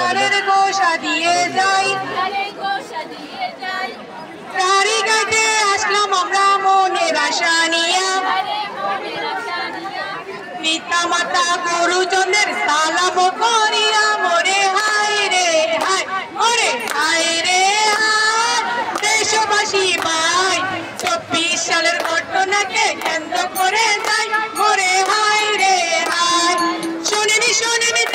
ডালের গোসা দিয়ে যাই তারি গাইতে আসলাম আমরা মনের আশা নিয়া পিতা মাতা গুরুজনের সালাম করিয়া মোরে হাই রে হাই মোরে হাই রে হাই দেশবাসী ভাই 24 সালের ঘটনাকে কেন্দ্র করে যাই মোরে হাই রে হাই শোনেনি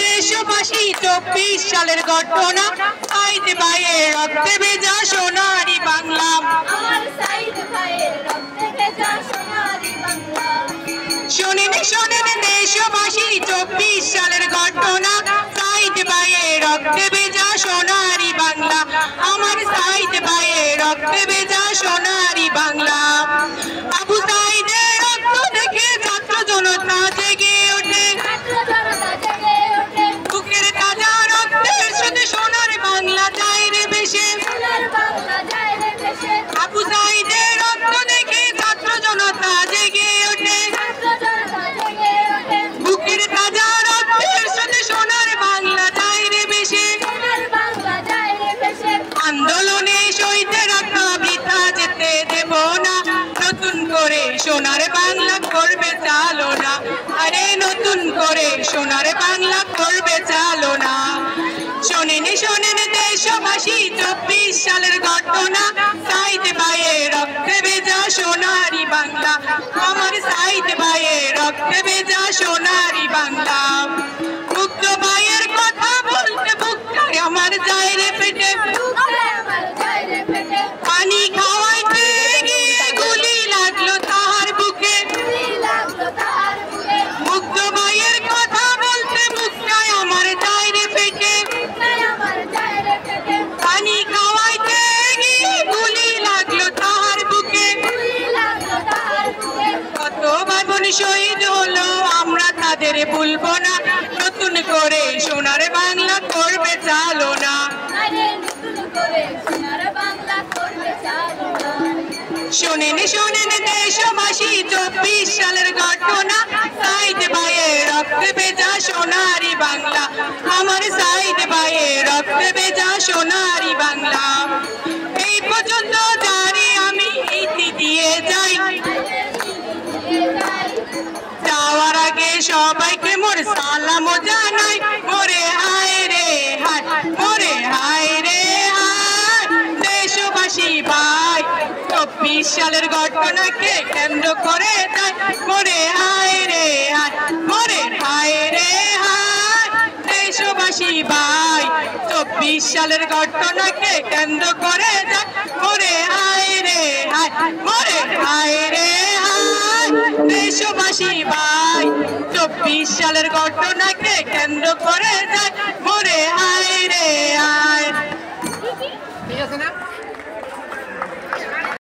দেশবাসী 24 সালের ঘটনা সাইদ ভাইয়ের রক্তে ভেজা সোনারি বাংলা আমার সাইদ ভাইয়ের রক্তে ভেজা সোনারি বাংলা শোনেনি দেশবাসী 24 সালের ঘটনা সাইদ ভাইয়ের রক্তে ভেজা সোনারি বাংলা আমার সাইদ ভাইয়ের রক্তে ভেজা সোনারি বাংলা আবু সাইদের রক্ত দেখে ছাত্র জনতা জেগে ওঠে বুকের তাজা রক্তের সাথে সোনার বাংলা যায় রে ভেসে আবু সাইদের রক্ত দেখে ছাত্র জনতা জেগে ওঠে বুকের তাজা রক্তের সাথে সোনার বাংলা যায় রে ভেসে আন্দোলনে শহীদের রক্ত বৃথা যেতে দেব না নতুন করে সোনার বাংলা করবে চালনা আরে নতুন করে সোনার বাংলা করবে চালনা শোনেন দেশবাসী 24 সালের ঘটনা সাইদ ভাইয়ের রক্তে ভেজা সোনারি বাংলা আমার সাইদ ভাইয়ের রক্তে ভেজা সোনারি বাংলা মুক্ত ভাইয়ের কথা বলতে বুকটায় আমার যায় রে পেটে পানি খাওয়াইতে গিয়ে গুলি লাগলো তাহার বুকে মুক্ত ভাইয়ের কথা বলতে বুকটায় আমার যায় রে পেটে পানি খাওয়াইতে গিয়ে গুলি লাগলো তাহার বুকে কত বাঁধন শহীদ হলো আমরা তাদের ভুলবো না নতুন করে সোনার বাংলা করবে চালনা শোনেন দেশবাসী 24 সালের ঘটনা সাইদ ভাইয়ের রক্তে ভেজা সোনারি বাংলা আমার সাইদ ভাইয়ের রক্তে ভেজা সোনারি বাংলা এই পর্যন্ত জানি আমি ইতি দিয়ে যাই যাওয়ার আগে সবাইকে মোর সালাম জানাই মোরে হায় রে হায় মোরে হায় রে হায় দেশবাসী ভাই 24 সালের ঘটনাকে কেন্দ্র করে যাই মোরে হায় রে হায় মোরে হায় রে হায় দেশবাসী ভাই 24 সালের ঘটনাকে কেন্দ্র করে যাই মোরে হায় রে হায় মোরে হায় রে হায় দেশবাসী ভাই 24 সালের ঘটনাকে কেন্দ্র করে যাই মোরে হায়